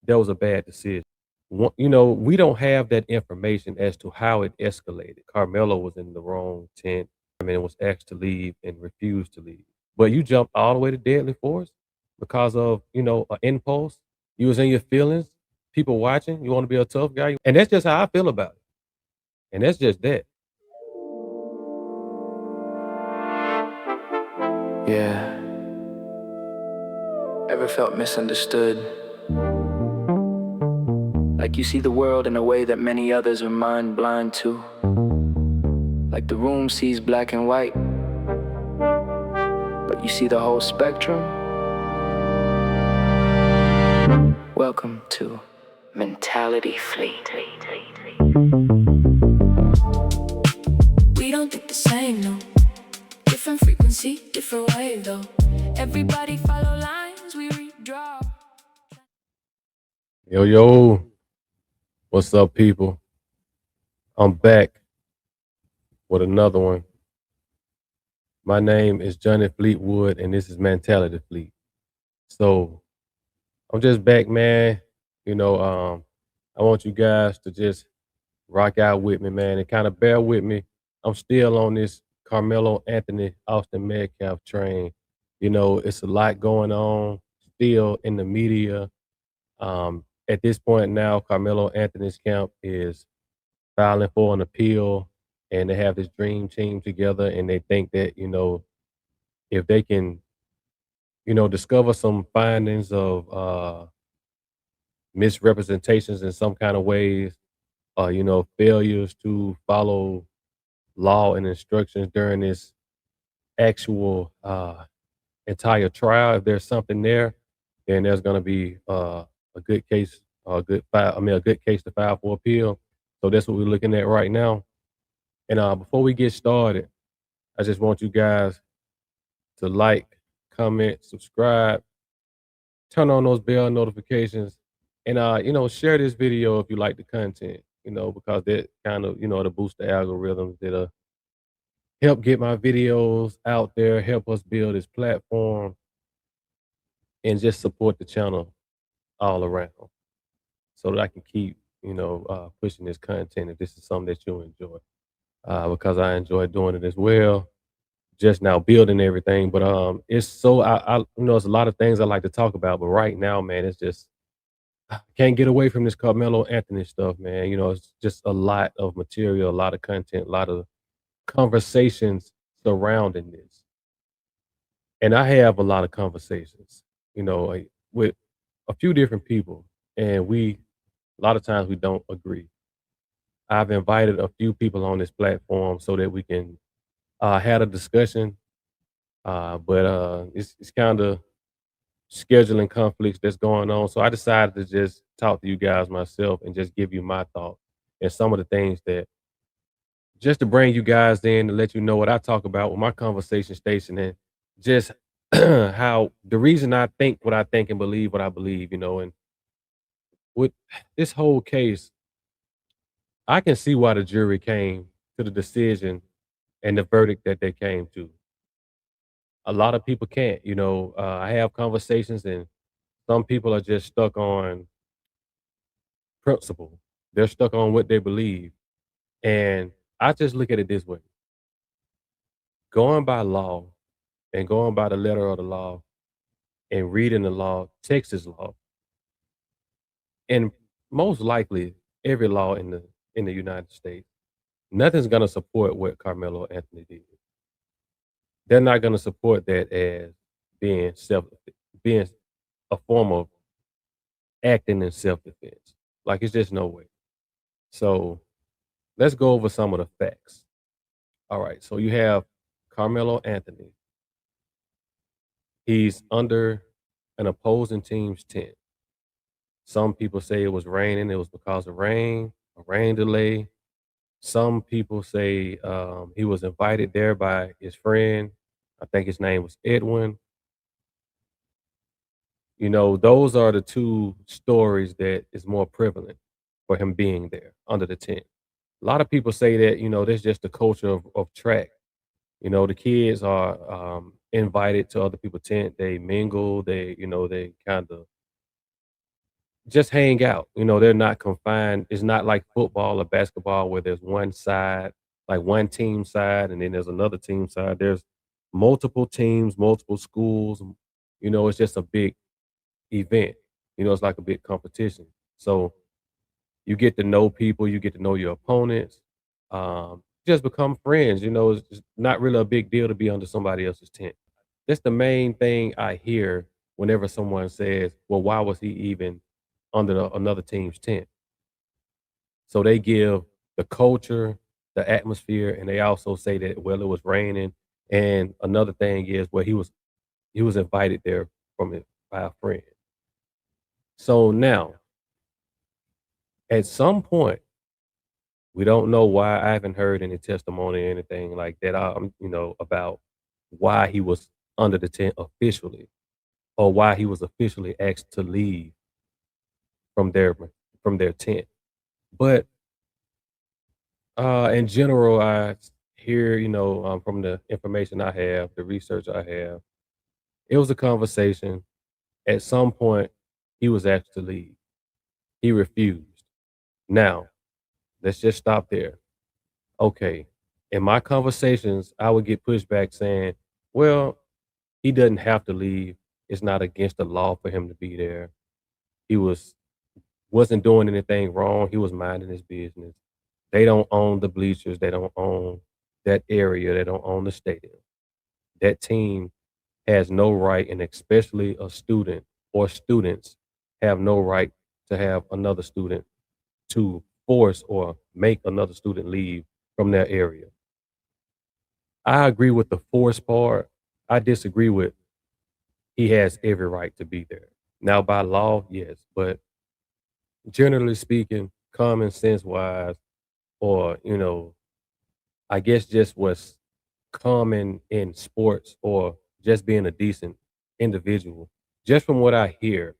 that was a bad decision. We don't have that information as to how it escalated. Carmelo was in the wrong tent and was asked to leave and refused to leave. But you jumped all the way to deadly force because of, an impulse. You was in your feelings, people watching, you want to be a tough guy. And that's just how I feel about it. And that's just that. Yeah, ever felt misunderstood? Like you see the world in a way that many others are mind blind to. Like the room sees black and white, but you see the whole spectrum. Welcome to Mentality Fleet. We don't think the same, no. Different frequency, different wave, though. Everybody follow lines, we redraw. Yo, yo, what's up, people? I'm back with another one. My name is Johnny Fleetwood, and this is Mentality Fleet. So I'm just back, man. I want you guys to just rock out with me, man, and kind of bear with me. I'm still on this Carmelo Anthony, Austin Metcalf train. It's a lot going on still in the media. At this point now, Carmelo Anthony's camp is filing for an appeal, and they have this dream team together, and they think that if they can discover some findings of misrepresentations in some kind of ways, failures to follow law and instructions during this actual entire trial. If there's something there, then there's going to be a good case, a good case to file for appeal. So that's what we're looking at right now. And before we get started, I just want you guys to like, comment, subscribe, turn on those bell notifications, and share this video if you like the content. Because that kind of to boost the algorithms. That'll help get my videos out there, help us build this platform, and just support the channel all around, so that I can keep pushing this content if this is something that you enjoy. Because I enjoy doing it as well. Just now building everything, but it's so it's a lot of things I like to talk about, but right now, man, it's just can't get away from this Carmelo Anthony stuff, man. It's just a lot of material, a lot of content, a lot of conversations surrounding this. And I have a lot of conversations, with a few different people, and a lot of times we don't agree. I've invited a few people on this platform so that we can have a discussion, but it's kind of scheduling conflicts that's going on. So I decided to just talk to you guys myself and just give you my thoughts and some of the things that just to bring you guys in to let you know what I talk about with my conversation station, and just how the reason I think what I think and believe what I believe, and with this whole case, I can see why the jury came to the decision and the verdict that they came to. A lot of people can't, I have conversations, and some people are just stuck on principle. They're stuck on what they believe. And I just look at it this way: going by law and going by the letter of the law and reading the law, Texas law, and most likely every law in the United States, nothing's gonna support what Carmelo Anthony did. They're not gonna support that as being being a form of acting in self defense. Like, it's just no way. So let's go over some of the facts. All right. So you have Carmelo Anthony. He's under an opposing team's tent. Some people say it was raining. It was because of rain, a rain delay. Some people say he was invited there by his friend. I think his name was Edwin. Those are the two stories that is more prevalent for him being there under the tent. A lot of people say that, there's just the culture of track. The kids are invited to other people's tent. They mingle. They kind of just hang out. They're not confined. It's not like football or basketball where there's one side, like one team side, and then there's another team side. There's multiple teams, multiple schools. It's just a big event. It's like a big competition. So you get to know people, you get to know your opponents, just become friends. It's not really a big deal to be under somebody else's tent. That's the main thing I hear whenever someone says, "Well, why was he even under another team's tent?" So they give the culture, the atmosphere, and they also say that, well, it was raining. And another thing is, well, he was invited there from it by a friend. So now, at some point, we don't know why. I haven't heard any testimony or anything like that. About why he was under the tent officially, or why he was officially asked to leave from their tent. But in general, I hear, from the information I have, the research I have, it was a conversation. At some point, he was asked to leave. He refused. Now, let's just stop there. Okay. In my conversations, I would get pushback saying, well, he doesn't have to leave. It's not against the law for him to be there. He wasn't doing anything wrong. He was minding his business. They don't own the bleachers. They don't own that area. They don't own the stadium. That team has no right, and especially a student or students have no right to have another student to force or make another student leave from their area. I agree with the force part. I disagree with he has every right to be there. Now, by law, yes, but generally speaking, common sense wise, or I guess just what's common in sports, or just being a decent individual, just from what I hear,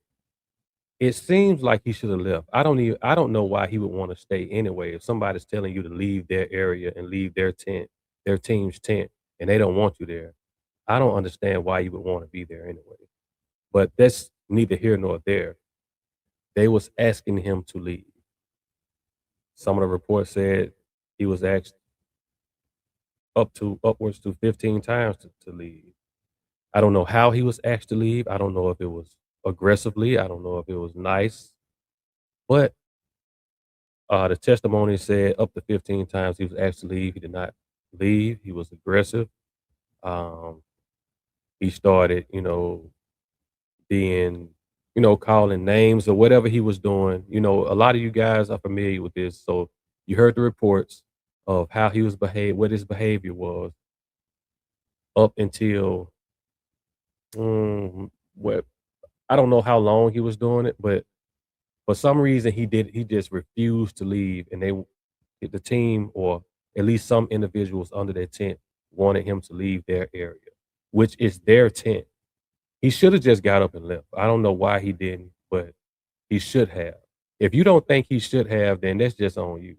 it seems like he should have left. I don't know why he would want to stay anyway. If somebody's telling you to leave their area and leave their tent, their team's tent, and they don't want you there, I don't understand why you would want to be there anyway. But that's neither here nor there. They was asking him to leave. Some of the reports said he was asked upwards to 15 times to leave. I don't know how he was asked to leave. I don't know if it was aggressively. I don't know if it was nice. But the testimony said up to 15 times he was asked to leave. He did not leave. He was aggressive. Um, he started, being, calling names or whatever he was doing. A lot of you guys are familiar with this. So you heard the reports of how he was what his behavior was up until what I don't know how long he was doing it, but for some reason he just refused to leave, and the team, or at least some individuals under their tent, wanted him to leave their area, which is their tent. He should have just got up and left. I don't know why he didn't, but he should have. If you don't think he should have, then that's just on you.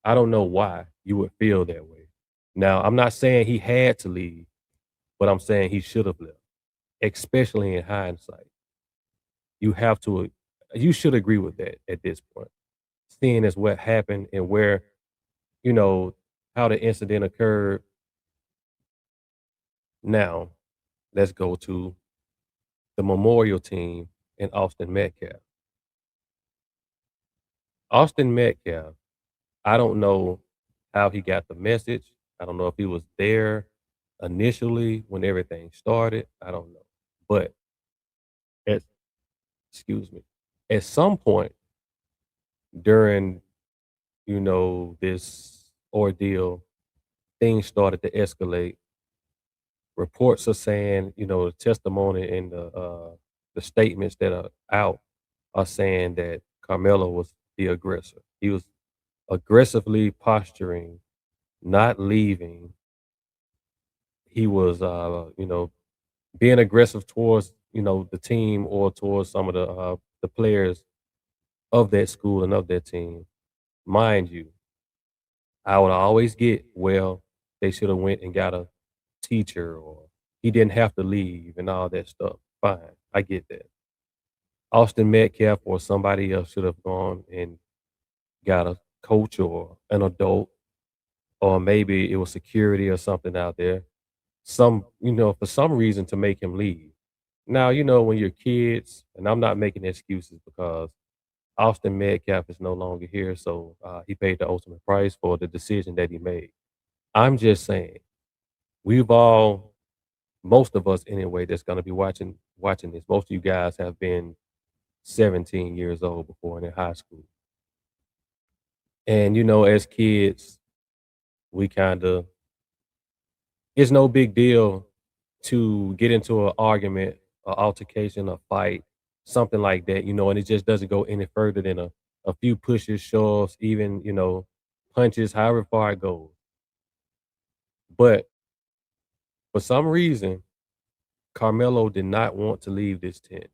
I don't know why you would feel that way. Now, I'm not saying he had to leave, but I'm saying he should have left, especially in hindsight. You have to, you should agree with that at this point, seeing as what happened and where, you know, how the incident occurred. Now, let's go to the memorial team and Austin Metcalf. Austin Metcalf, I don't know how he got the message. I don't know if he was there initially when everything started. I don't know. But at, excuse me, at some point during, this ordeal, things started to escalate. Reports are saying, the testimony and the statements that are out are saying that Carmelo was the aggressor. He was aggressively posturing, not leaving. He was, being aggressive towards, the team or towards some of the players of that school and of that team. Mind you, I would always get, well, they should have went and got a teacher, or he didn't have to leave and all that stuff. Fine. I get that. Austin Metcalf or somebody else should have gone and got a coach or an adult, or maybe it was security or something out there. For some reason to make him leave. Now, when you're kids, and I'm not making excuses because Austin Metcalf is no longer here, so he paid the ultimate price for the decision that he made. I'm just saying, we've all, most of us anyway, that's going to be watching this. Most of you guys have been 17 years old before and in high school, and as kids, we kind of it's no big deal to get into an argument, an altercation, a fight, something like that, and it just doesn't go any further than a few pushes, shoves, even, punches, however far it goes. But for some reason, Carmelo did not want to leave this tent.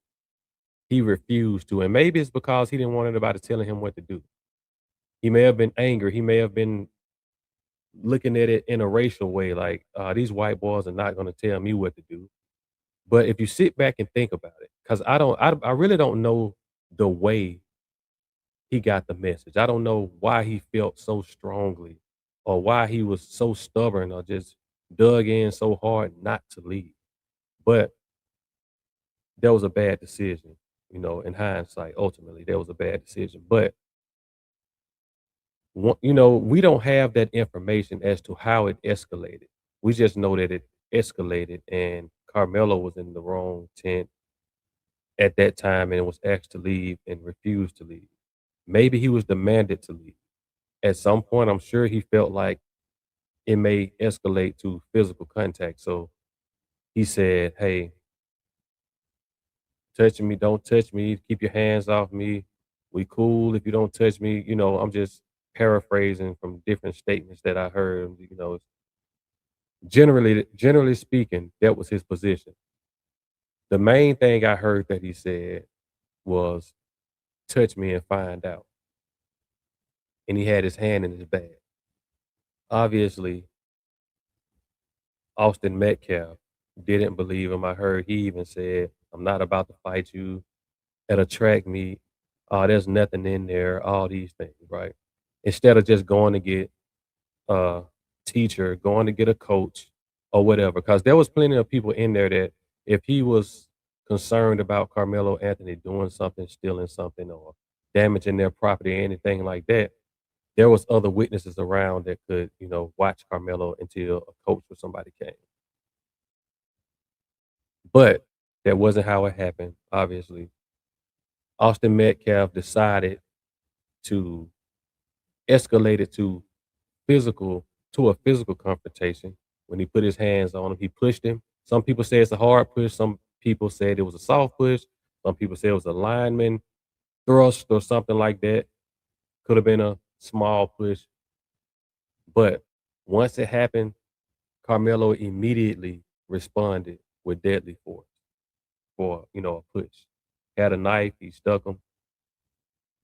He refused to. And maybe it's because he didn't want anybody telling him what to do. He may have been angry. He may have been looking at it in a racial way, like these white boys are not going to tell me what to do. But if you sit back and think about it, because I really don't know the way he got the message. I don't know why he felt so strongly or why he was so stubborn or just dug in so hard not to leave. But that was a bad decision, in hindsight. Ultimately, that was a bad decision. But, we don't have that information as to how it escalated. We just know that it escalated and Carmelo was in the wrong tent at that time and was asked to leave and refused to leave. Maybe he was demanded to leave. At some point, I'm sure he felt like it may escalate to physical contact. So he said, "Hey, touching me, don't touch me. Keep your hands off me. We cool if you don't touch me." I'm just paraphrasing from different statements that I heard. Generally speaking, that was his position. The main thing I heard that he said was, "Touch me and find out." And he had his hand in his bag. Obviously, Austin Metcalf didn't believe him. I heard he even said, "I'm not about to fight you at a track meet. There's nothing in there," all these things, right? Instead of just going to get a teacher, going to get a coach or whatever, because there was plenty of people in there that if he was concerned about Carmelo Anthony doing something, stealing something, or damaging their property or anything like that, there was other witnesses around that could, watch Carmelo until a coach or somebody came. But that wasn't how it happened, obviously. Austin Metcalf decided to escalate it physical to a physical confrontation when he put his hands on him. He pushed him. Some people say it's a hard push. Some people said it was a soft push. Some people say it was a lineman thrust or something like that. Could have been a small push. But once it happened, Carmelo immediately responded with deadly force for, a push. Had a knife, he stuck him.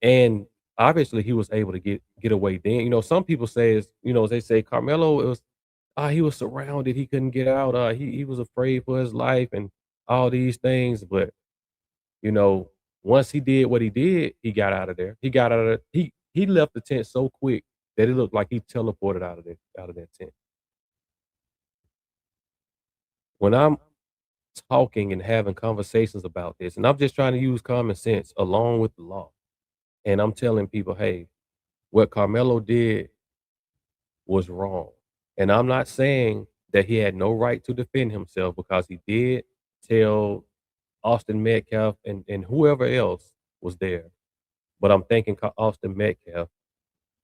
And obviously he was able to get away then. Some people say they say Carmelo, it was he was surrounded, he couldn't get out, he was afraid for his life and all these things. But, you know, once he did what he did, he got out of there. He got out of he left the tent so quick that it looked like he teleported out of that tent. When I'm talking and having conversations about this, and I'm just trying to use common sense along with the law, and I'm telling people, hey, what Carmelo did was wrong. And I'm not saying that he had no right to defend himself because he did tell Austin Metcalf and whoever else was there. But I'm thinking Austin Metcalf,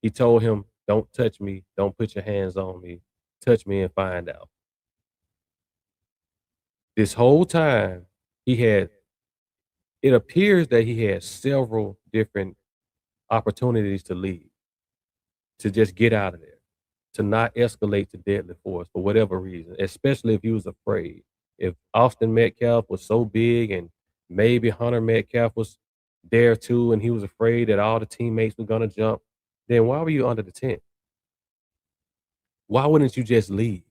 he told him, don't touch me, don't put your hands on me, touch me and find out. This whole time, it appears that he had several different opportunities to leave, to just get out of there, to not escalate to deadly force for whatever reason, especially if he was afraid. If Austin Metcalf was so big and maybe Hunter Metcalf was there too, and he was afraid that all the teammates were going to jump, then why were you under the tent? Why wouldn't you just leave?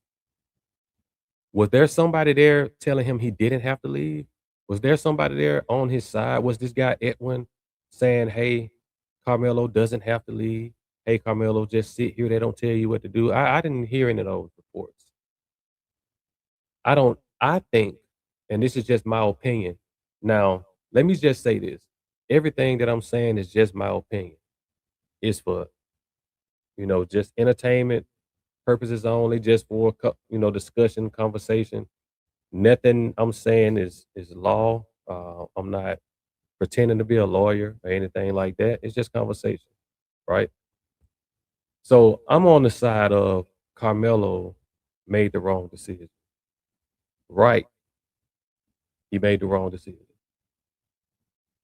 Was there somebody there telling him he didn't have to leave? Was there somebody there on his side? Was this guy Edwin saying, "Hey, Carmelo doesn't have to leave. Hey, Carmelo, just sit here. They don't tell you what to do." I didn't hear any of those reports. I don't. I think, and this is just my opinion. Now, let me just say this: everything that I'm saying is just my opinion. It's for just entertainment purposes only, just for discussion, conversation. Nothing I'm saying is law. I'm not pretending to be a lawyer or anything like that. It's just conversation, right? So I'm on the side of Carmelo made the wrong decision. Right. He made the wrong decision.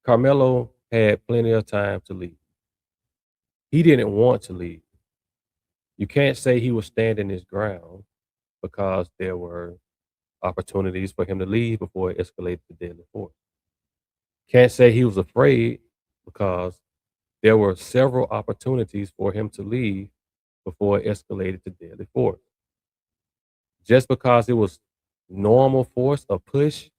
Carmelo had plenty of time to leave. He didn't want to leave. You can't say he was standing his ground because there were opportunities for him to leave before it escalated to deadly force. Can't say he was afraid because there were several opportunities for him to leave before it escalated to deadly force. Just because it was normal force, a push,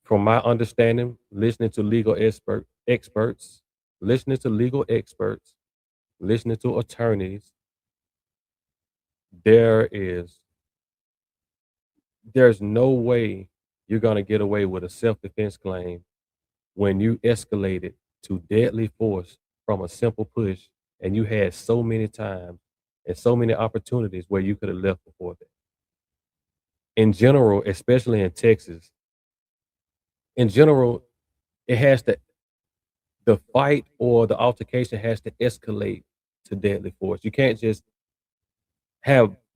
from my understanding, listening to experts, listening to legal experts, listening to attorneys, there is there's no way you're gonna get away with a self-defense claim when you escalated to deadly force from a simple push and you had so many times and so many opportunities where you could have left before that. In general, especially in Texas, in general, it has to the fight or the altercation has to escalate to deadly force. You can't just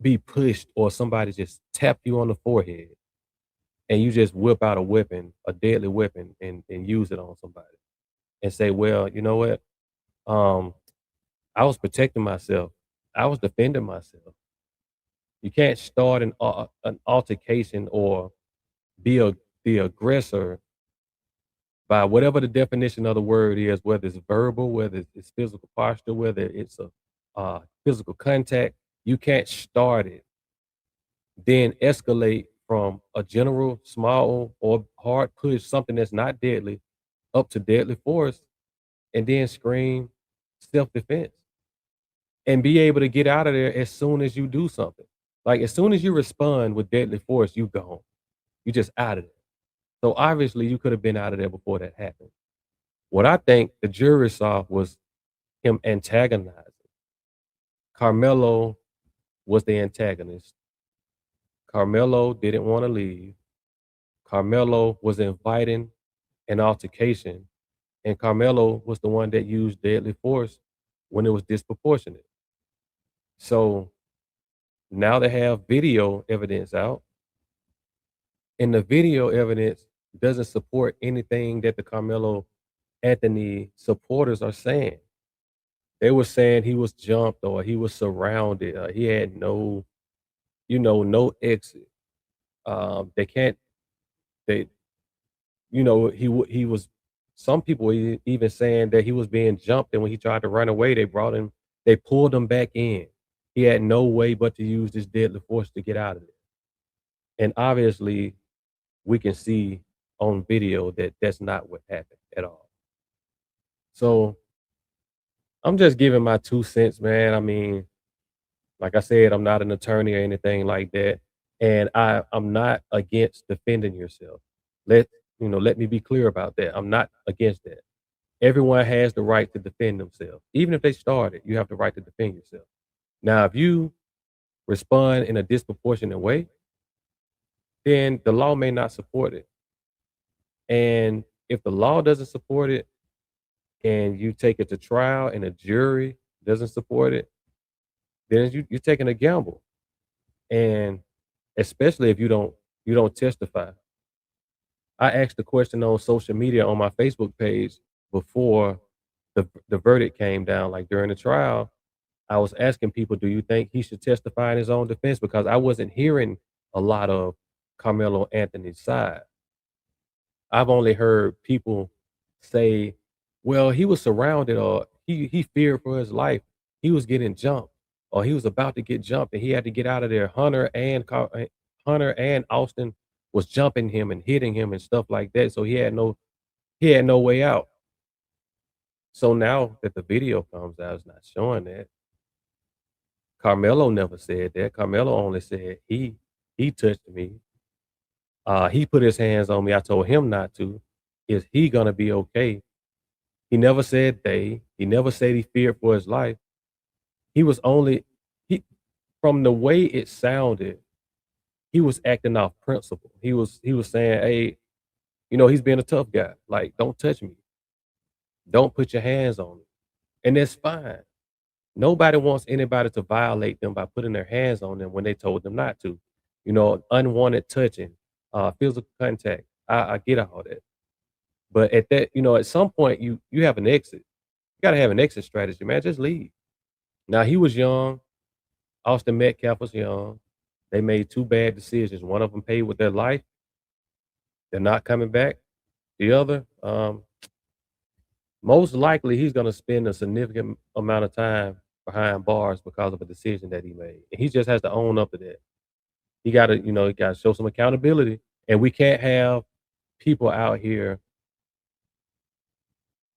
be pushed or somebody just tap you on the forehead and you just whip out a weapon, a deadly weapon, and use it on somebody and say, well, you know what? Um, I was protecting myself. I was defending myself. You can't start an altercation or be the aggressor by whatever the definition of the word is, whether it's verbal, whether it's physical posture, whether it's a physical contact. You can't start it, then escalate from a general small or hard push, something that's not deadly, up to deadly force, and then scream self defense and be able to get out of there as soon as you do something. Like as soon as you respond with deadly force, you gone. You just out of there. So obviously you could have been out of there before that happened. What I think the jury saw was him antagonizing. Carmelo was the antagonist. Carmelo didn't want to leave. Carmelo was inviting an altercation, and Carmelo was the one that used deadly force when it was disproportionate. So now they have video evidence out, and the video evidence doesn't support anything that the Carmelo Anthony supporters are saying. They were saying he was jumped or he was surrounded. He had no exit. They can't. They, he was. Some people were even saying that he was being jumped, and when he tried to run away, they brought him. They pulled him back in. He had no way but to use this deadly force to get out of it. And obviously, we can see on video that that's not what happened at all. So I'm just giving my 2 cents, man. I mean, like I said, I'm not an attorney or anything like that, and I'm not against defending yourself. Let let me be clear about that. I'm not against that. Everyone has the right to defend themselves. Even if they started, you have the right to defend yourself. Now, if you respond in a disproportionate way, then the law may not support it. And if the law doesn't support it and you take it to trial and a jury doesn't support it, then you're taking a gamble. And especially if you don't testify. I asked the question on social media on my Facebook page before the verdict came down, like during the trial. I was asking people, do you think he should testify in his own defense? Because I wasn't hearing a lot of Carmelo Anthony's side. I've only heard people say, well, he was surrounded or he feared for his life. He was getting jumped or he was about to get jumped and he had to get out of there. Hunter and Austin was jumping him and hitting him and stuff like that. So he had no way out. So now that the video comes out, it's not showing that. Carmelo never said that. Carmelo only said he touched me. He put his hands on me. I told him not to. Is he gonna be okay? He never said they. He never said he feared for his life. He was only he from the way it sounded, he was acting off principle. He was saying, "Hey, he's being a tough guy. Like, don't touch me. Don't put your hands on me." And that's fine. Nobody wants anybody to violate them by putting their hands on them when they told them not to. Unwanted touching, physical contact. I get all that. But at some point you have an exit. You gotta have an exit strategy, man. Just leave. Now he was young. Austin Metcalf was young. They made two bad decisions. One of them paid with their life. They're not coming back. The other, most likely he's gonna spend a significant amount of time behind bars because of a decision that he made. And he just has to own up to that. He gotta show some accountability. And we can't have people out here,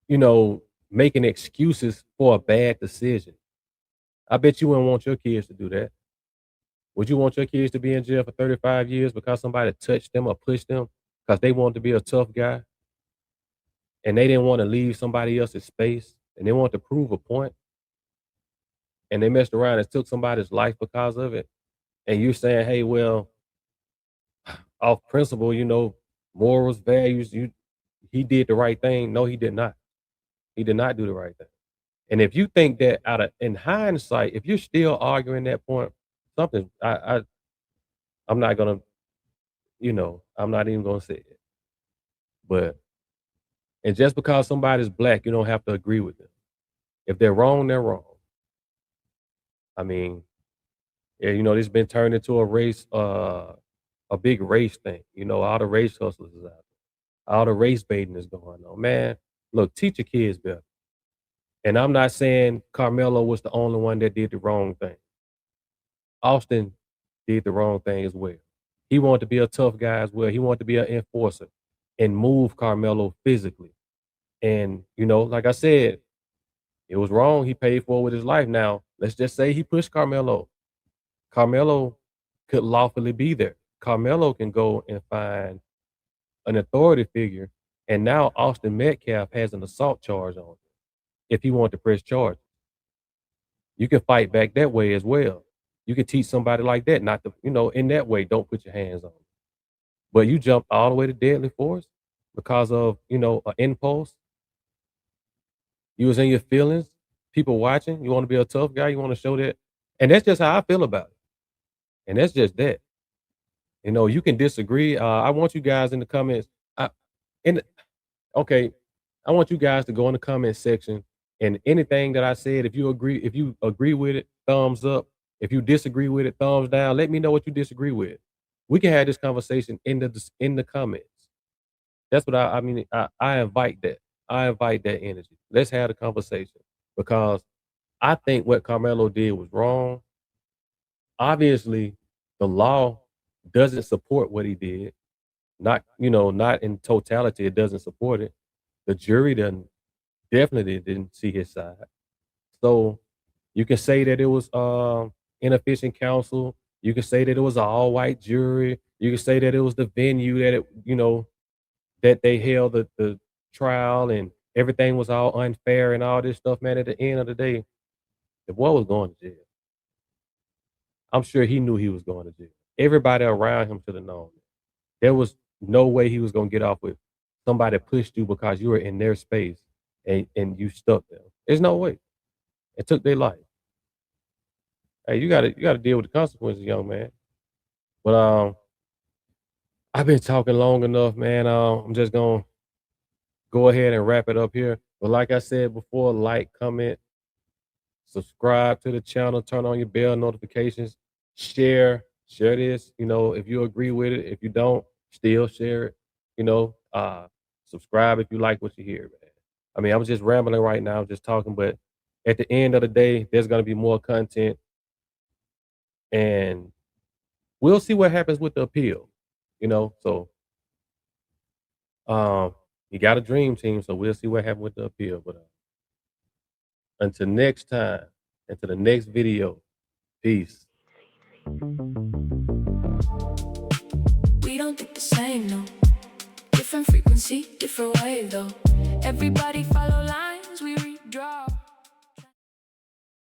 you know, making excuses for a bad decision. I bet you wouldn't want your kids to do that. Would you want your kids to be in jail for 35 years because somebody touched them or pushed them because they wanted to be a tough guy and they didn't want to leave somebody else's space and they wanted to prove a point and they messed around and took somebody's life because of it? And you're saying, hey, well, off principle, morals, values, he did the right thing. No, he did not. He did not do the right thing. And if you think that in hindsight, if you're still arguing that point, something I'm not gonna, I'm not even gonna say it. But and just because somebody's black, you don't have to agree with them. If they're wrong, they're wrong. I mean, yeah, this been turned into a big race thing. All the race hustlers is out there. All the race baiting is going on. Man, look, teach your kids better. And I'm not saying Carmelo was the only one that did the wrong thing. Austin did the wrong thing as well. He wanted to be a tough guy as well. He wanted to be an enforcer and move Carmelo physically. And, like I said, it was wrong. He paid for it with his life. Now, let's just say he pushed Carmelo. Carmelo could lawfully be there. Carmelo can go and find an authority figure. And now Austin Metcalf has an assault charge on him if he wanted to press charges. You can fight back that way as well. You can teach somebody like that not to, in that way, don't put your hands on them. But you jumped all the way to deadly force because of, an impulse. You was in your feelings, people watching. You want to be a tough guy. You want to show that. And that's just how I feel about it. And that's just that. You can disagree. I want you guys in the comments. In the, okay, I want you guys to go in the comment section and anything that I said, if you agree with it, thumbs up. If you disagree with it, thumbs down. Let me know what you disagree with. We can have this conversation in the comments. That's what I mean. I invite that. I invite that energy. Let's have the conversation because I think what Carmelo did was wrong. Obviously, the law doesn't support what he did. Not in totality, it doesn't support it. The jury definitely didn't see his side. So you can say that it was inefficient counsel. You can say that it was an all white jury. You can say that it was the venue that they held the trial and everything was all unfair and all this stuff, man. At the end of the day, the boy was going to jail. I'm sure he knew he was going to jail. Everybody around him should have known. There was no way he was going to get off with somebody pushed you because you were in their space and you stuck them. There's no way. It took their life. Hey, you gotta deal with the consequences, young man. But I've been talking long enough, man. I'm just gonna go ahead and wrap it up here. But like I said before, like, comment, subscribe to the channel, turn on your bell notifications, share this. If you agree with it, if you don't, still share it. Subscribe if you like what you hear, man. I mean, I'm just rambling right now, I'm just talking, but at the end of the day, there's gonna be more content, and we'll see what happens with the appeal. So you got a dream team, so we'll see what happens with the appeal. But until next time, until the next video, peace. We don't think the same, no. Different frequency, different wave, though. Everybody follow lines.